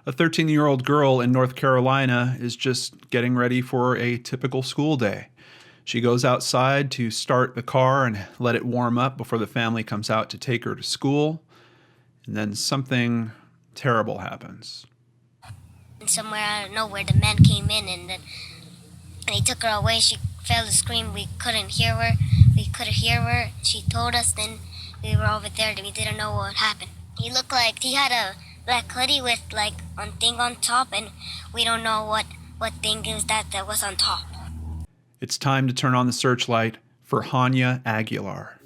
A 13-year-old girl in North Carolina is just getting ready for a typical school day. She goes outside to start the car and let it warm up before the family comes out to take her to school. And then something terrible happens. Somewhere out of nowhere, the man came in and he took her away. She fell to scream. We couldn't hear her. She told us, then we were over there. We didn't know what happened. He looked like he had a black hoodie with like a thing on top, and we don't know what thing is that was on top. It's time to turn on the searchlight for Hania Aguilar.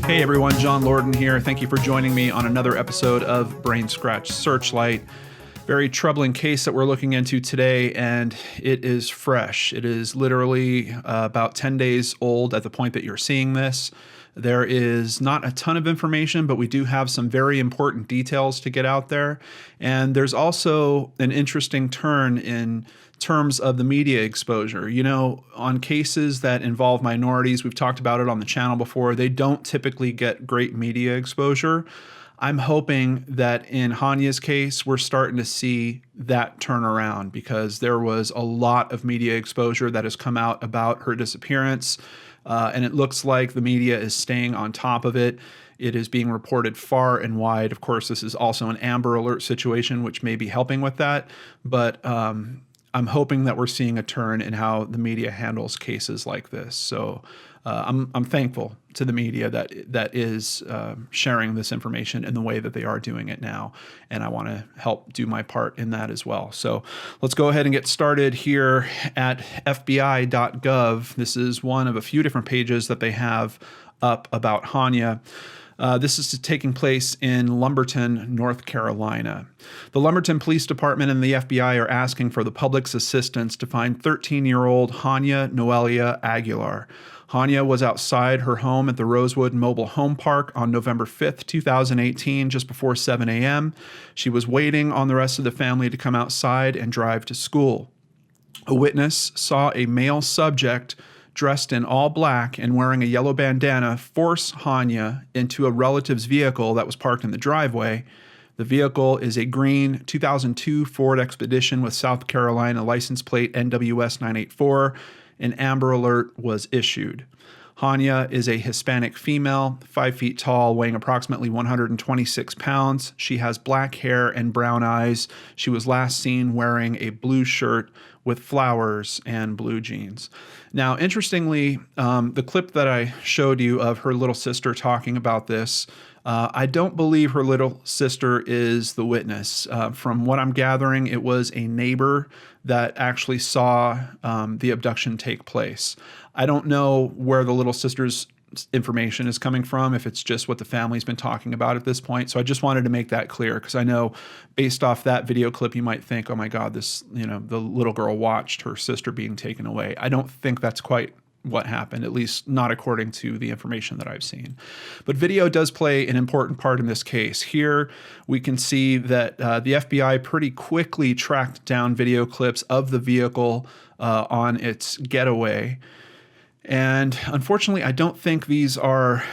Hey everyone, John Lorden here. Thank you for joining me on another episode of Brainscratch Searchlight. Very troubling case that we're looking into today, and it is fresh. It is literally about 10 days old at the point that you're seeing this. There is not a ton of information, but we do have some very important details to get out there. And there's also an interesting turn in terms of the media exposure. You know, on cases that involve minorities, we've talked about it on the channel before, they don't typically get great media exposure. I'm hoping that in Hania's case, we're starting to see that turn around because there was a lot of media exposure that has come out about her disappearance. And it looks like the media is staying on top of it. It is being reported far and wide. Of course, this is also an Amber Alert situation, which may be helping with that. But I'm hoping that we're seeing a turn in how the media handles cases like this. So I'm thankful to the media that is sharing this information in the way that they are doing it now. And I want to help do my part in that as well. So let's go ahead and get started here at FBI.gov. This is one of a few different pages that they have up about Hania. This is taking place in Lumberton, North Carolina. The Lumberton Police Department and the FBI are asking for the public's assistance to find 13-year-old Hania Noelia Aguilar. Hania was outside her home at the Rosewood Mobile Home Park on November 5th, 2018, just before 7 a.m. She was waiting on the rest of the family to come outside and drive to school. A witness saw a male subject dressed in all black and wearing a yellow bandana force Hania into a relative's vehicle that was parked in the driveway. The vehicle is a green 2002 Ford Expedition with South Carolina license plate NWS 984. An Amber Alert was issued. Hania is a Hispanic female, 5 feet tall, weighing approximately 126 pounds. She has black hair and brown eyes. She was last seen wearing a blue shirt with flowers and blue jeans. Now, interestingly, the clip that I showed you of her little sister talking about this, I don't believe her little sister is the witness. From what I'm gathering, it was a neighbor that actually saw the abduction take place. I don't know where the little sister's information is coming from, if it's just what the family's been talking about at this point. So I just wanted to make that clear because I know based off that video clip, you might think, oh my God, this, the little girl watched her sister being taken away. I don't think that's quite what happened, at least not according to the information that I've seen. But video does play an important part in this case. Here we can see that the FBI pretty quickly tracked down video clips of the vehicle on its getaway. And unfortunately, I don't think these are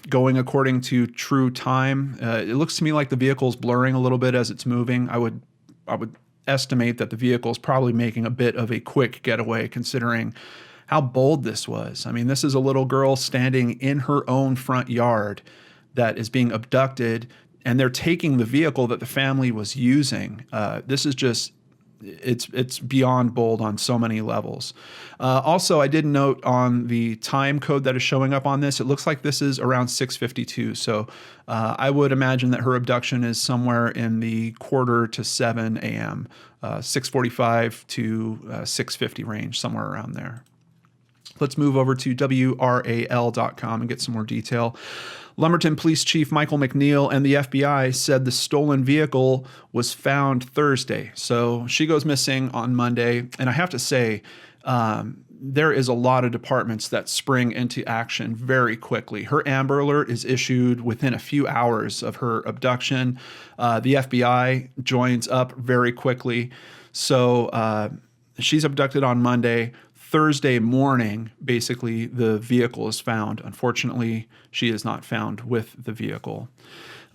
going according to true time. It looks to me like the vehicle's blurring a little bit as it's moving. I would estimate that the vehicle is probably making a bit of a quick getaway considering how bold this was. I mean, this is a little girl standing in her own front yard that is being abducted, and they're taking the vehicle that the family was using. This is just, it's beyond bold on so many levels. Also, I did note on the time code that is showing up on this, it looks like this is around 6:52. So I would imagine that her abduction is somewhere in the 6:45 to 7 a.m., 6:45 to 6:50 range, somewhere around there. Let's move over to WRAL.com and get some more detail. Lumberton Police Chief Michael McNeil and the FBI said the stolen vehicle was found Thursday. So she goes missing on Monday. And I have to say, there is a lot of departments that spring into action very quickly. Her Amber Alert is issued within a few hours of her abduction. The FBI joins up very quickly. So she's abducted on Monday. Thursday morning, basically, the vehicle is found. Unfortunately, she is not found with the vehicle.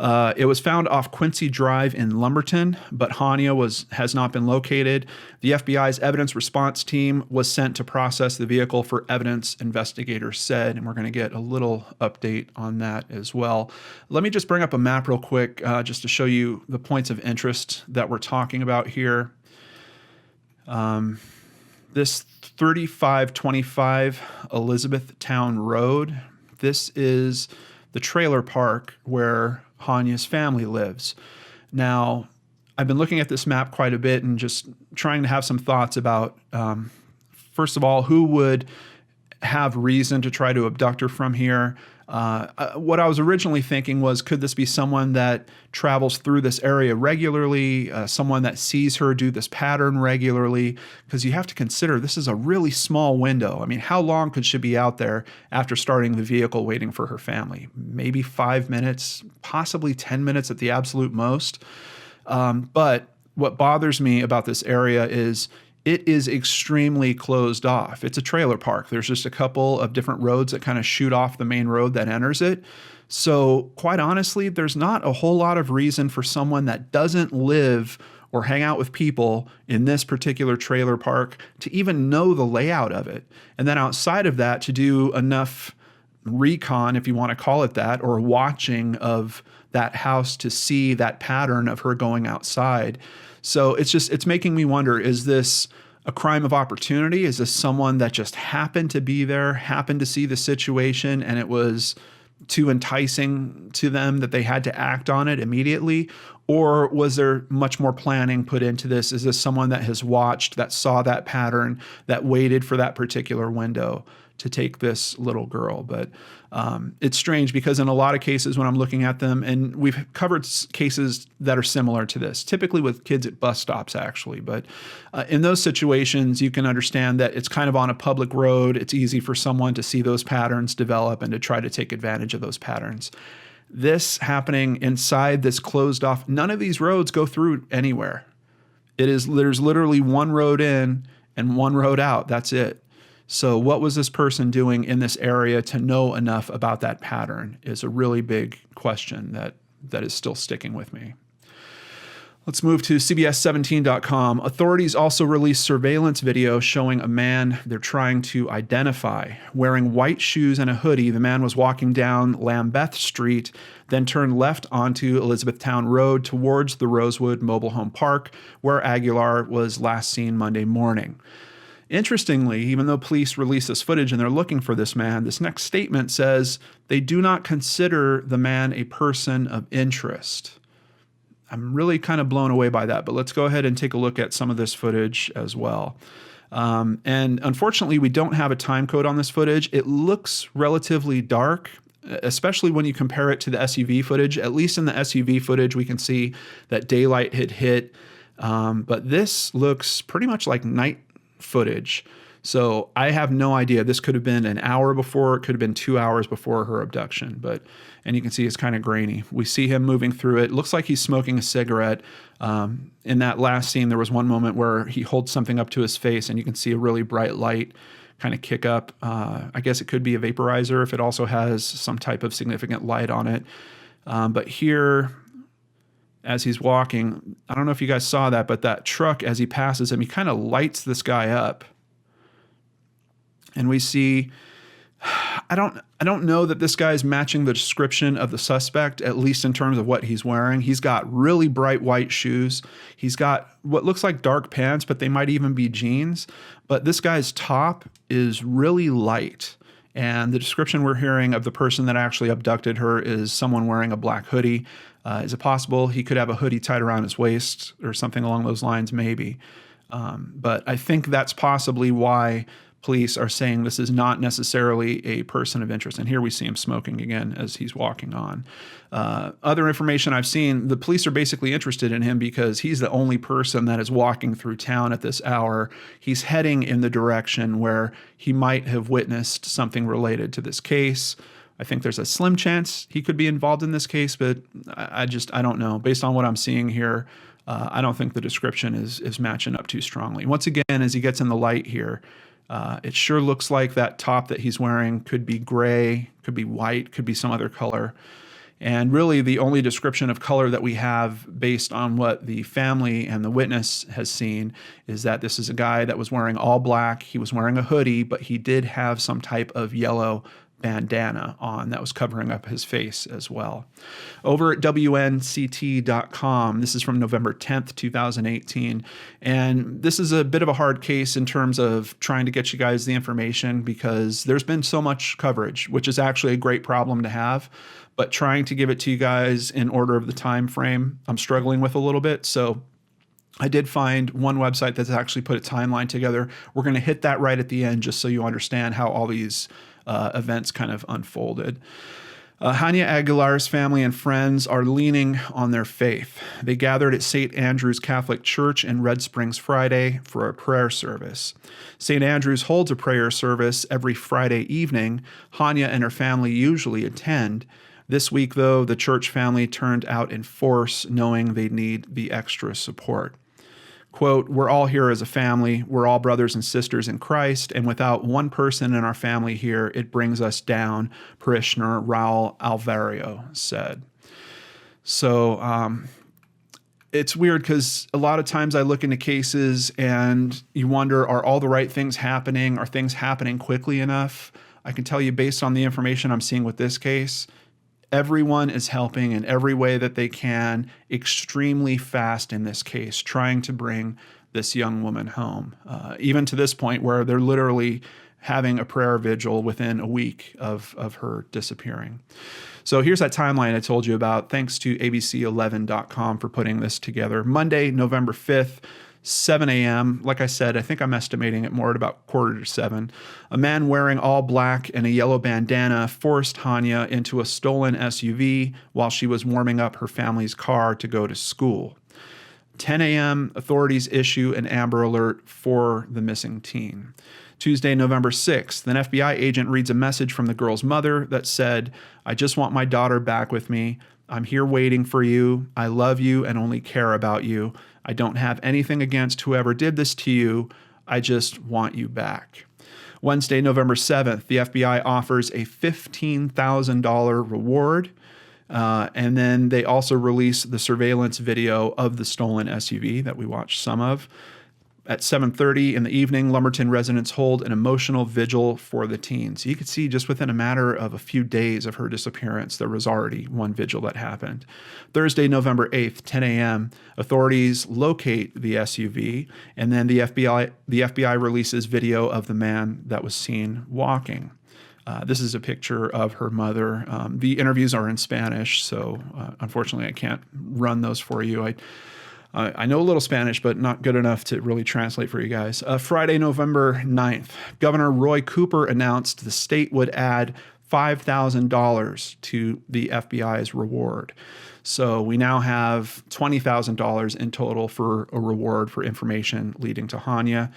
It was found off Quincy Drive in Lumberton, but Hania has not been located. The FBI's evidence response team was sent to process the vehicle for evidence, investigators said, and we're going to get a little update on that as well. Let me just bring up a map real quick just to show you the points of interest that we're talking about here. This 3525 Elizabethtown Road, this is the trailer park where Hania's family lives. Now, I've been looking at this map quite a bit and just trying to have some thoughts about, first of all, who would have reason to try to abduct her from here. What I was originally thinking was, could this be someone that travels through this area regularly, someone that sees her do this pattern regularly? Because you have to consider this is a really small window. I mean, how long could she be out there after starting the vehicle waiting for her family? Maybe 5 minutes, possibly 10 minutes at the absolute most. But what bothers me about this area is it is extremely closed off. It's a trailer park. There's just a couple of different roads that kind of shoot off the main road that enters it. So quite honestly, there's not a whole lot of reason for someone that doesn't live or hang out with people in this particular trailer park to even know the layout of it. And then outside of that, to do enough recon, if you want to call it that, or watching of that house to see that pattern of her going outside. So it's making me wonder, is this a crime of opportunity? Is this someone that just happened to be there, happened to see the situation, and it was too enticing to them that they had to act on it immediately? Or was there much more planning put into this? Is this someone that has watched, that saw that pattern, that waited for that particular window to take this little girl? But it's strange because in a lot of cases when I'm looking at them, and we've covered cases that are similar to this, typically with kids at bus stops actually, but in those situations you can understand that it's kind of on a public road. It's easy for someone to see those patterns develop and to try to take advantage of those patterns. This happening inside this closed off, none of these roads go through anywhere. There's literally one road in and one road out. That's it. So what was this person doing in this area to know enough about that pattern is a really big question that is still sticking with me. Let's move to CBS17.com. Authorities also released surveillance video showing a man they're trying to identify. Wearing white shoes and a hoodie, the man was walking down Lambeth Street, then turned left onto Elizabethtown Road towards the Rosewood Mobile Home Park, where Aguilar was last seen Monday morning. Interestingly, even though police released this footage and they're looking for this man, this next statement says they do not consider the man a person of interest. I'm really kind of blown away by that, but let's go ahead and take a look at some of this footage as well. And unfortunately, we don't have a time code on this footage. It looks relatively dark, especially when you compare it to the SUV footage. At least in the SUV footage, we can see that daylight had hit, but this looks pretty much like night footage. So I have no idea. This could have been an hour before, it could have been 2 hours before her abduction, and you can see it's kind of grainy. We see him moving through it. It looks like he's smoking a cigarette. In that last scene, there was one moment where he holds something up to his face and you can see a really bright light kind of kick up. I guess it could be a vaporizer if it also has some type of significant light on it. But here, as he's walking, I don't know if you guys saw that, but that truck, as he passes him, he kind of lights this guy up. And we see, I don't know that this guy is matching the description of the suspect, at least in terms of what he's wearing. He's got really bright white shoes. He's got what looks like dark pants, but they might even be jeans. But this guy's top is really light. And the description we're hearing of the person that actually abducted her is someone wearing a black hoodie. Is it possible he could have a hoodie tied around his waist or something along those lines? Maybe. But I think that's possibly why police are saying this is not necessarily a person of interest. And here we see him smoking again as he's walking on. Other information I've seen, the police are basically interested in him because he's the only person that is walking through town at this hour. He's heading in the direction where he might have witnessed something related to this case. I think there's a slim chance he could be involved in this case, but I don't know. Based on what I'm seeing here, I don't think the description is matching up too strongly. Once again, as he gets in the light here, It sure looks like that top that he's wearing could be gray, could be white, could be some other color. And really, the only description of color that we have based on what the family and the witness has seen is that this is a guy that was wearing all black. He was wearing a hoodie, but he did have some type of yellow bandana on that was covering up his face as well. Over at WNCT.com, this is from November 10th, 2018. And this is a bit of a hard case in terms of trying to get you guys the information because there's been so much coverage, which is actually a great problem to have. But trying to give it to you guys in order of the time frame, I'm struggling with a little bit. So I did find one website that's actually put a timeline together. We're going to hit that right at the end just so you understand how all these events kind of unfolded. Hania Aguilar's family and friends are leaning on their faith. They gathered at St. Andrew's Catholic Church in Red Springs Friday for a prayer service. St. Andrew's holds a prayer service every Friday evening. Hania and her family usually attend. This week, though, the church family turned out in force, knowing they need the extra support. Quote, "We're all here as a family. We're all brothers and sisters in Christ, and without one person in our family here, it brings us down," parishioner Raul Alvario said. So it's weird because a lot of times I look into cases and you wonder, are all the right things happening? Are things happening quickly enough? I can tell you based on the information I'm seeing with this case, everyone is helping in every way that they can, extremely fast in this case, trying to bring this young woman home, even to this point where they're literally having a prayer vigil within a week of her disappearing. So here's that timeline I told you about. Thanks to abc11.com for putting this together. Monday, November 5th, 7 a.m. Like I said, I think I'm estimating it more at about 6:45. A man wearing all black and a yellow bandana forced Hania into a stolen SUV while she was warming up her family's car to go to school. 10 a.m., authorities issue an Amber Alert for the missing teen. Tuesday, November 6th, an FBI agent reads a message from the girl's mother that said, "I just want my daughter back with me. I'm here waiting for you. I love you and only care about you. I don't have anything against whoever did this to you. I just want you back." Wednesday, November 7th, the FBI offers a $15,000 reward. And then they also release the surveillance video of the stolen SUV that we watched some of. At 7:30 in the evening, Lumberton residents hold an emotional vigil for the teen. So you could see just within a matter of a few days of her disappearance, there was already one vigil that happened. Thursday, November 8th, 10 a.m., authorities locate the SUV, and then the FBI releases video of the man that was seen walking. This is a picture of her mother. The interviews are in Spanish, so unfortunately I can't run those for you. I know a little Spanish, but not good enough to really translate for you guys. Friday, November 9th, Governor Roy Cooper announced the state would add $5,000 to the FBI's reward. So we now have $20,000 in total for a reward for information leading to Hania.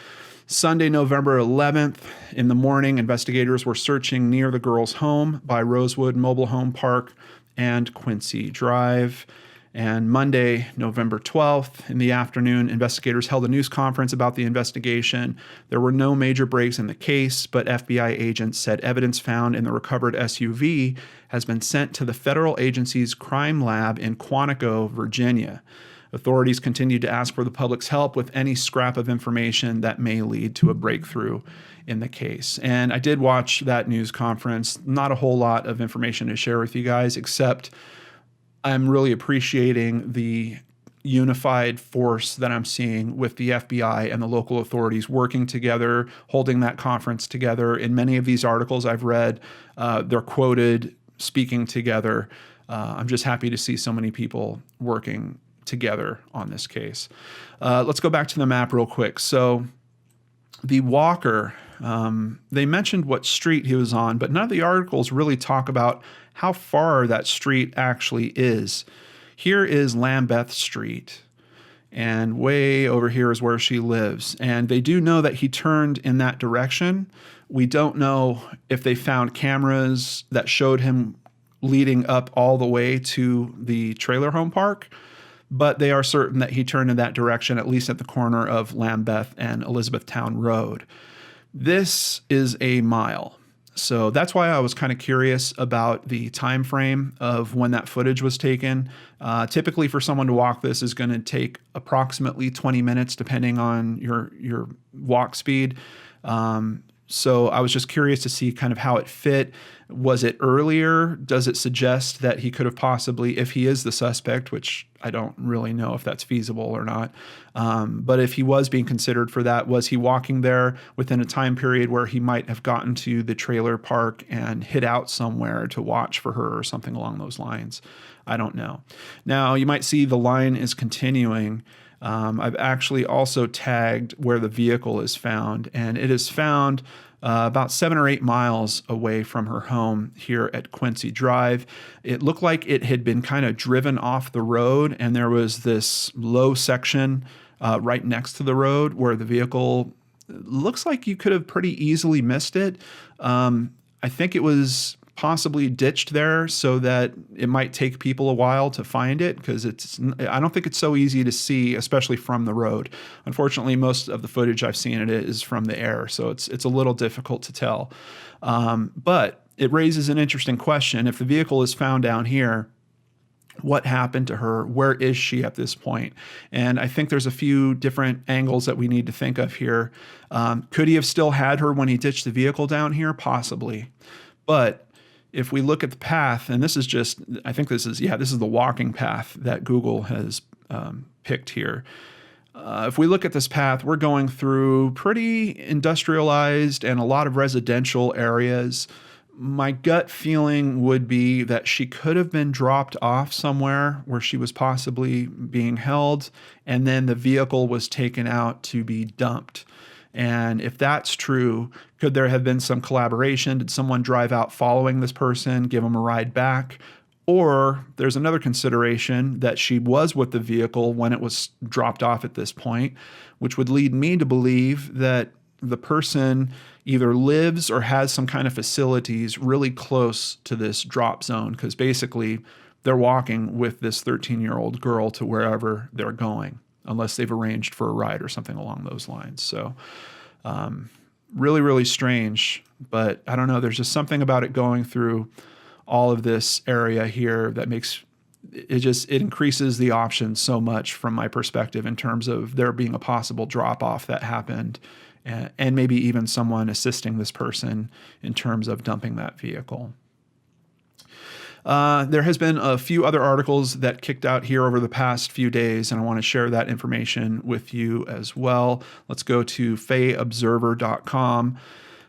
Sunday, November 11th, in the morning, investigators were searching near the girl's home by Rosewood Mobile Home Park and Quincy Drive. And Monday, November 12th, in the afternoon, investigators held a news conference about the investigation. There were no major breaks in the case, but FBI agents said evidence found in the recovered SUV has been sent to the federal agency's crime lab in Quantico, Virginia. Authorities continued to ask for the public's help with any scrap of information that may lead to a breakthrough in the case. And I did watch that news conference. Not a whole lot of information to share with you guys, except I'm really appreciating the unified force that I'm seeing with the FBI and the local authorities working together, holding that conference together. In many of these articles I've read, they're quoted speaking together. I'm just happy to see so many people working together on this case. Let's go back to the map real quick. So the walker, they mentioned what street he was on, but none of the articles really talk about how far that street actually is. Here is Lambeth Street, and way over here is where she lives. And they do know that he turned in that direction. We don't know if they found cameras that showed him leading up all the way to the trailer home park, but they are certain that he turned in that direction, at least at the corner of Lambeth and Elizabethtown Road. This is a mile. So that's why I was kind of curious about the time frame of when that footage was taken. Typically, for someone to walk this is going to take approximately 20 minutes, depending on your walk speed. So I was just curious to see kind of how it fit. Was it earlier? Does it suggest that he could have possibly, if he is the suspect, which I don't really know if that's feasible or not, but if he was being considered for that, was he walking there within a time period where he might have gotten to the trailer park and hid out somewhere to watch for her or something along those lines? I don't know. Now, you might see the line is continuing. I've actually also tagged where the vehicle is found, and it is found about 7 or 8 miles away from her home here at Quincy Drive. It looked like it had been kind of driven off the road, and there was this low section right next to the road where the vehicle looks like you could have pretty easily missed it. I think it was possibly ditched there so that it might take people a while to find it, because I don't think it's so easy to see, especially from the road. Unfortunately, most of the footage I've seen it is from the air, so it's a little difficult to tell. But it raises an interesting question. If the vehicle is found down here, what happened to her? Where is she at this point? And I think there's a few different angles that we need to think of here. Could he have still had her when he ditched the vehicle down here? Possibly. But if we look at the path, and this is the walking path that Google has picked here. If we look at this path, we're going through pretty industrialized and a lot of residential areas. My gut feeling would be that she could have been dropped off somewhere where she was possibly being held, and then the vehicle was taken out to be dumped. And if that's true, could there have been some collaboration? Did someone drive out following this person, give them a ride back? Or there's another consideration that she was with the vehicle when it was dropped off at this point, which would lead me to believe that the person either lives or has some kind of facilities really close to this drop zone, because basically they're walking with this 13-year-old girl to wherever they're going, unless they've arranged for a ride or something along those lines. So really, really strange, but I don't know. There's just something about it going through all of this area here that makes it increases the options so much from my perspective in terms of there being a possible drop off that happened, and maybe even someone assisting this person in terms of dumping that vehicle. There has been a few other articles that kicked out here over the past few days, and I want to share that information with you as well. Let's go to fayobserver.com.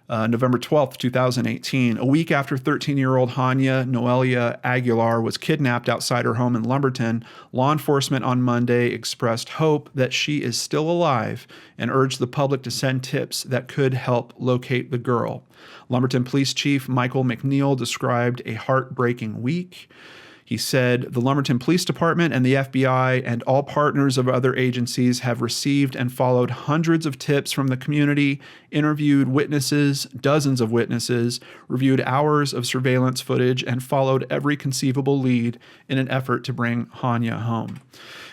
November 12th, 2018. A week after 13-year-old Hania Noelia Aguilar was kidnapped outside her home in Lumberton, law enforcement on Monday expressed hope that she is still alive and urged the public to send tips that could help locate the girl. Lumberton Police Chief Michael McNeil described a heartbreaking week. He said, "The Lumberton Police Department and the FBI and all partners of other agencies have received and followed hundreds of tips from the community, interviewed witnesses, dozens of witnesses, reviewed hours of surveillance footage, and followed every conceivable lead in an effort to bring Hania home."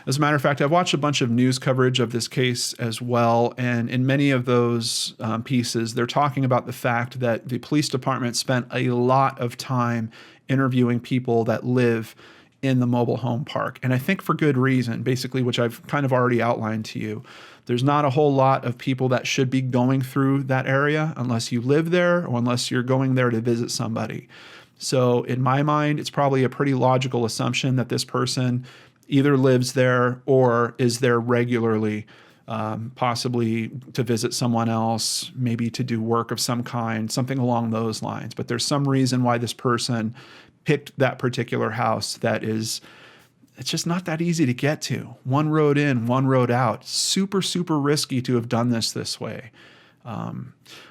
As a matter of fact, I've watched a bunch of news coverage of this case as well, and in many of those pieces, they're talking about the fact that the police department spent a lot of time interviewing people that live in the mobile home park. And I think for good reason, basically, which I've kind of already outlined to you. There's not a whole lot of people that should be going through that area unless you live there or unless you're going there to visit somebody. So in my mind, it's probably a pretty logical assumption that this person either lives there or is there regularly, possibly to visit someone else, maybe to do work of some kind, something along those lines. But there's some reason why this person picked that particular house it's just not that easy to get to. One road in, one road out. Super, super risky to have done this way.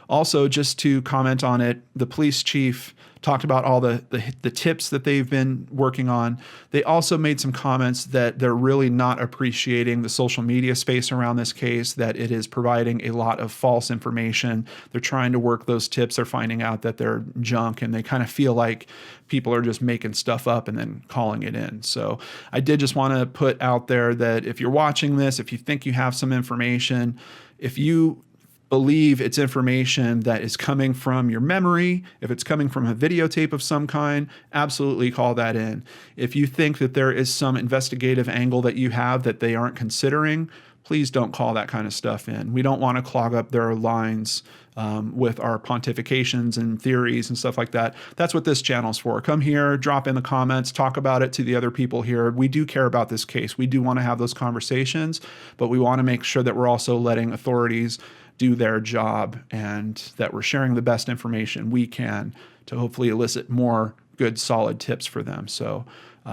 Also, just to comment on it, the police chief talked about all the tips that they've been working on. They also made some comments that they're really not appreciating the social media space around this case, that it is providing a lot of false information. They're trying to work those tips. They're finding out that they're junk, and they kind of feel like people are just making stuff up and then calling it in. So I did just want to put out there that if you're watching this, if you think you have some information, if you believe it's information that is coming from your memory, if it's coming from a videotape of some kind, absolutely call that in. If you think that there is some investigative angle that you have that they aren't considering, please don't call that kind of stuff in. We don't want to clog up their lines with our pontifications and theories and stuff like that. That's what this channel is for. Come here, drop in the comments, talk about it to the other people here. We do care about this case. We do want to have those conversations, but we want to make sure that we're also letting authorities do their job and that we're sharing the best information we can to hopefully elicit more good, solid tips for them. So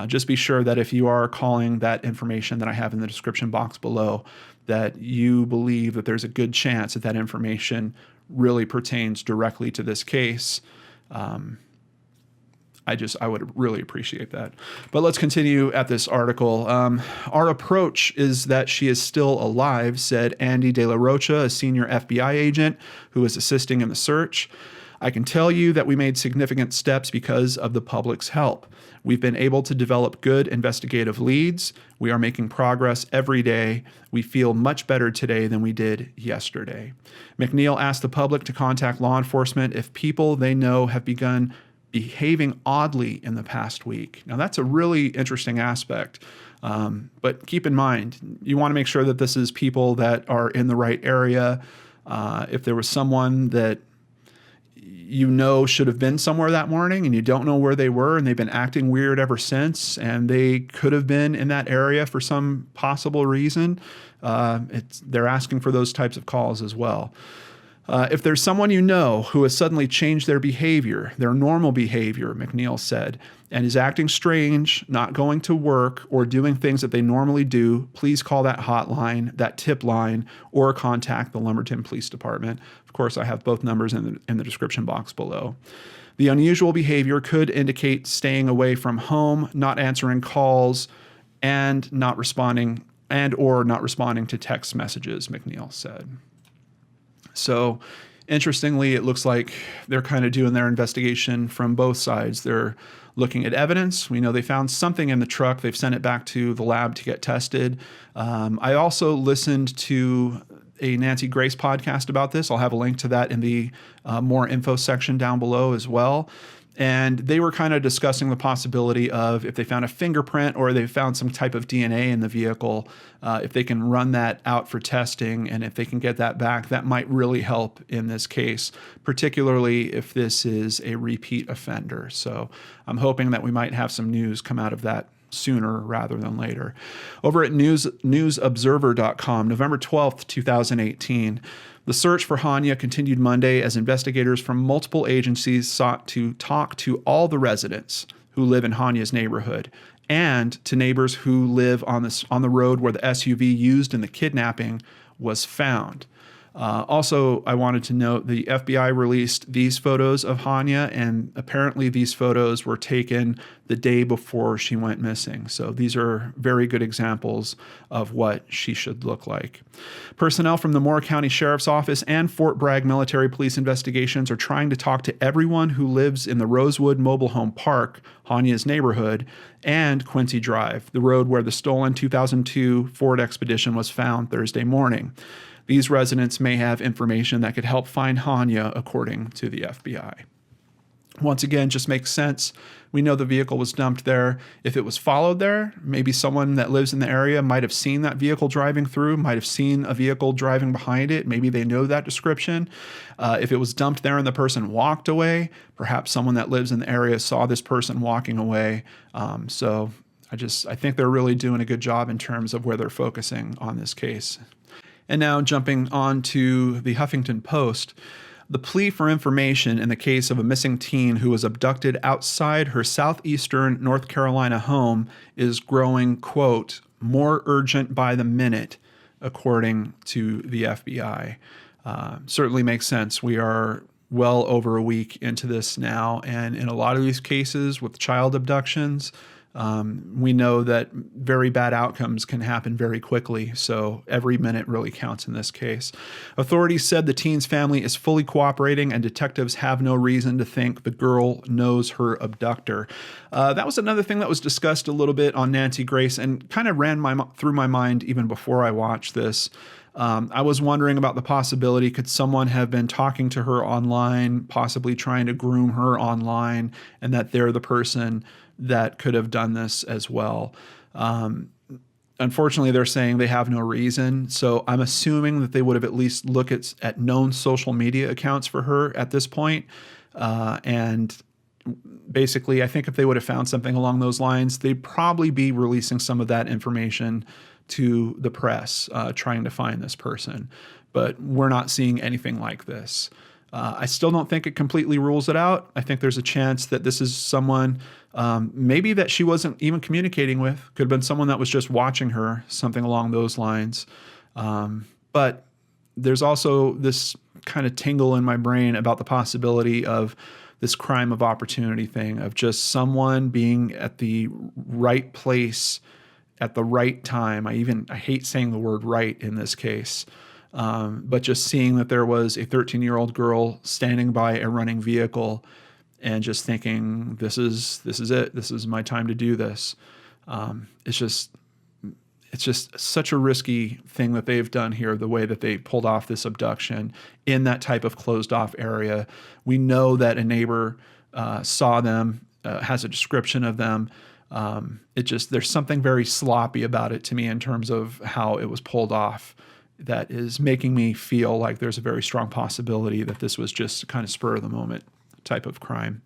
just be sure that if you are calling that information that I have in the description box below, that you believe that there's a good chance that that information really pertains directly to this case. I would really appreciate that. But let's continue at this article. Our approach is that she is still alive, said Andy De La Rocha, a senior FBI agent who is assisting in the search. I can tell you that we made significant steps because of the public's help. We've been able to develop good investigative leads. We are making progress every day. We feel much better today than we did yesterday. McNeil asked the public to contact law enforcement if people they know have begun behaving oddly in the past week. Now, that's a really interesting aspect. But keep in mind, you want to make sure that this is people that are in the right area. If there was someone that you know should have been somewhere that morning and you don't know where they were and they've been acting weird ever since and they could have been in that area for some possible reason, they're asking for those types of calls as well. If there's someone you know who has suddenly changed their behavior, their normal behavior, McNeil said, and is acting strange, not going to work, or doing things that they normally do, please call that hotline, that tip line, or contact the Lumberton Police Department. Of course, I have both numbers in the description box below. The unusual behavior could indicate staying away from home, not answering calls, and not responding to text messages, McNeil said. So interestingly, it looks like they're kind of doing their investigation from both sides. They're looking at evidence. We know they found something in the truck. They've sent it back to the lab to get tested. I also listened to a Nancy Grace podcast about this. I'll have a link to that in the more info section down below as well. And they were kind of discussing the possibility of if they found a fingerprint or they found some type of DNA in the vehicle, if they can run that out for testing and if they can get that back, that might really help in this case, particularly if this is a repeat offender. So I'm hoping that we might have some news come out of that sooner rather than later. Over at newsobserver.com, November 12th, 2018, the search for Hania continued Monday as investigators from multiple agencies sought to talk to all the residents who live in Hania's neighborhood and to neighbors who live on the road where the SUV used in the kidnapping was found. Also, I wanted to note the FBI released these photos of Hania, and apparently these photos were taken the day before she went missing. So these are very good examples of what she should look like. Personnel from the Moore County Sheriff's Office and Fort Bragg Military Police Investigations are trying to talk to everyone who lives in the Rosewood Mobile Home Park, Hania's neighborhood, and Quincy Drive, the road where the stolen 2002 Ford Expedition was found Thursday morning. These residents may have information that could help find Hania, according to the FBI. Once again, just makes sense. We know the vehicle was dumped there. If it was followed there, maybe someone that lives in the area might have seen that vehicle driving through, might have seen a vehicle driving behind it. Maybe they know that description. If it was dumped there and the person walked away, perhaps someone that lives in the area saw this person walking away. So I think they're really doing a good job in terms of where they're focusing on this case. And now jumping on to the Huffington Post, the plea for information in the case of a missing teen who was abducted outside her southeastern North Carolina home is growing, quote, more urgent by the minute, according to the FBI. Certainly makes sense. We are well over a week into this now, and in a lot of these cases with child abductions, we know that very bad outcomes can happen very quickly, so every minute really counts in this case. Authorities said the teen's family is fully cooperating and detectives have no reason to think the girl knows her abductor. That was another thing that was discussed a little bit on Nancy Grace and kind of ran through my mind even before I watched this. I was wondering about the possibility, could someone have been talking to her online, possibly trying to groom her online, and that they're the person that could have done this as well. Unfortunately, they're saying they have no reason. So I'm assuming that they would have at least looked at known social media accounts for her at this point. And basically, I think if they would have found something along those lines, they'd probably be releasing some of that information to the press, trying to find this person. But we're not seeing anything like this. I still don't think it completely rules it out. I think there's a chance that this is someone maybe that she wasn't even communicating with. Could have been someone that was just watching her, something along those lines. But there's also this kind of tingle in my brain about the possibility of this crime of opportunity thing, of just someone being at the right place at the right time. I hate saying the word right in this case. But just seeing that there was a 13-year-old girl standing by a running vehicle and just thinking, this is it. This is my time to do this. It's just such a risky thing that they've done here, the way that they pulled off this abduction in that type of closed off area. We know that a neighbor saw them, has a description of them. There's something very sloppy about it to me in terms of how it was pulled off. That is making me feel like there's a very strong possibility that this was just kind of spur of the moment type of crime.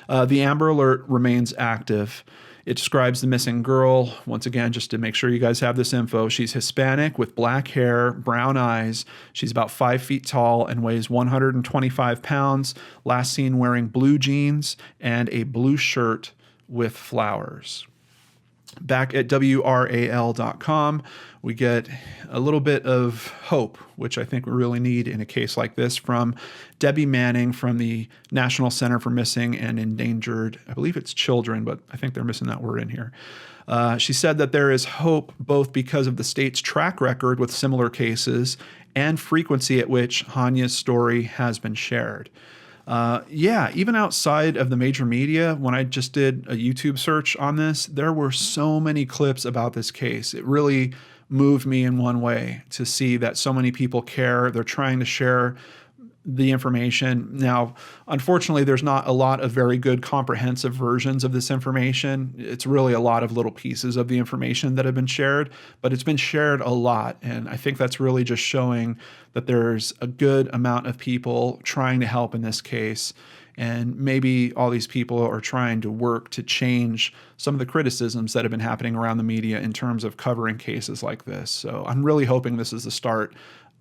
The Amber Alert remains active. It describes the missing girl. Once again, just to make sure you guys have this info, she's Hispanic with black hair, brown eyes. She's about 5 feet tall and weighs 125 pounds. Last seen wearing blue jeans and a blue shirt with flowers. Back at WRAL.com, we get a little bit of hope, which I think we really need in a case like this, from Debbie Manning from the National Center for Missing and Endangered, I believe it's children, but I think they're missing that word in here. She said that there is hope both because of the state's track record with similar cases and frequency at which Hania's story has been shared. Even outside of the major media, when I just did a YouTube search on this, there were so many clips about this case. It really moved me in one way to see that so many people care. They're trying to share the information. Now, unfortunately, there's not a lot of very good comprehensive versions of this information. It's really a lot of little pieces of the information that have been shared, but it's been shared a lot. And I think that's really just showing that there's a good amount of people trying to help in this case. And maybe all these people are trying to work to change some of the criticisms that have been happening around the media in terms of covering cases like this. So I'm really hoping this is the start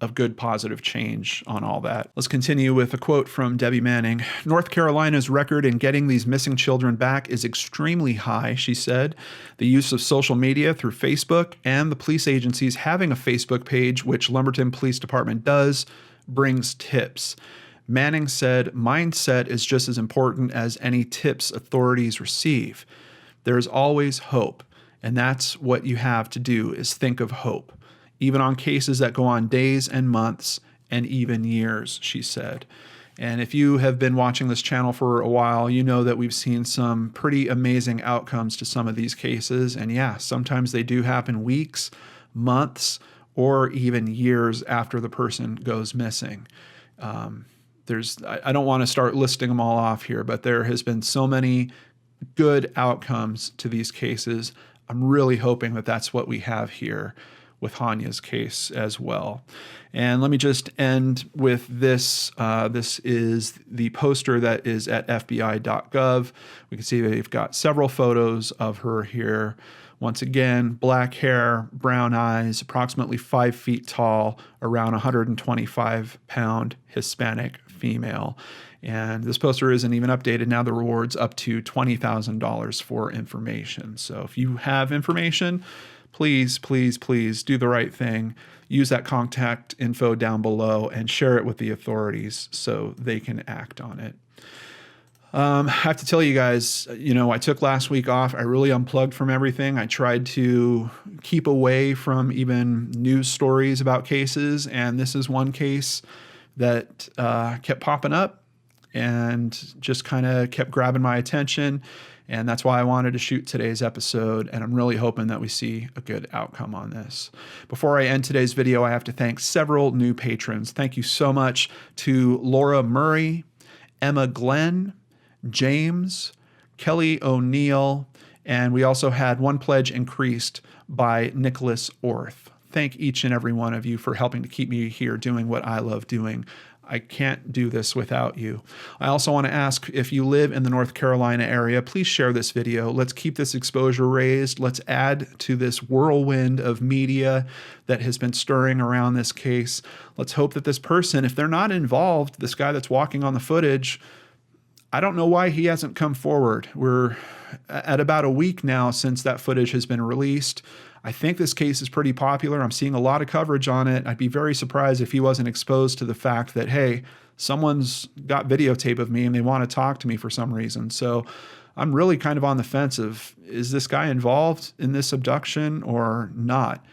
of good positive change on all that. Let's continue with a quote from Debbie Manning. North Carolina's record in getting these missing children back is extremely high, she said. The use of social media through Facebook and the police agencies having a Facebook page, which Lumberton Police Department does, brings tips. Manning said, mindset is just as important as any tips authorities receive. There's always hope, and that's what you have to do, is think of hope, even on cases that go on days and months and even years, she said. And if you have been watching this channel for a while, you know that we've seen some pretty amazing outcomes to some of these cases. And yeah, sometimes they do happen weeks, months, or even years after the person goes missing. I don't want to start listing them all off here, but there has been so many good outcomes to these cases. I'm really hoping that that's what we have here with Hania's case as well. And let me just end with this. This is the poster that is at FBI.gov. We can see they've got several photos of her here. Once again, black hair, brown eyes, approximately 5 feet tall, around 125-pound Hispanic female. And this poster isn't even updated. Now the reward's up to $20,000 for information. So if you have information, please, please, please do the right thing. Use that contact info down below and share it with the authorities so they can act on it. I have to tell you guys, I took last week off. I really unplugged from everything. I tried to keep away from even news stories about cases, and this is one case that kept popping up and just kind of kept grabbing my attention. And that's why I wanted to shoot today's episode, and I'm really hoping that we see a good outcome on this. Before I end today's video, I have to thank several new patrons. Thank you so much to Laura Murray, Emma Glenn, James, Kelly O'Neill, and we also had one pledge increased by Nicholas Orth. Thank each and every one of you for helping to keep me here doing what I love doing. I can't do this without you. I also want to ask, if you live in the North Carolina area, please share this video. Let's keep this exposure raised. Let's add to this whirlwind of media that has been stirring around this case. Let's hope that this person, if they're not involved, this guy that's walking on the footage, I don't know why he hasn't come forward. We're at about a week now since that footage has been released. I think this case is pretty popular. I'm seeing a lot of coverage on it. I'd be very surprised if he wasn't exposed to the fact that, hey, someone's got videotape of me and they want to talk to me for some reason. So I'm really kind of on the fence of, is this guy involved in this abduction or not?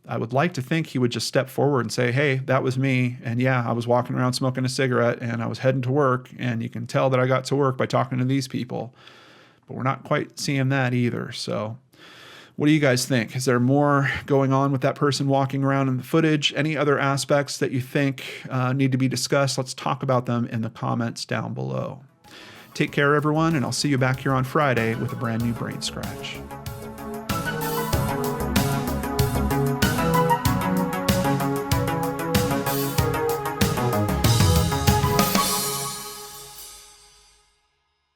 I would like to think he would just step forward and say, hey, that was me. And yeah, I was walking around smoking a cigarette and I was heading to work. And you can tell that I got to work by talking to these people. But we're not quite seeing that either. So what do you guys think? Is there more going on with that person walking around in the footage? Any other aspects that you think need to be discussed? Let's talk about them in the comments down below. Take care, everyone, and I'll see you back here on Friday with a brand new Brain Scratch.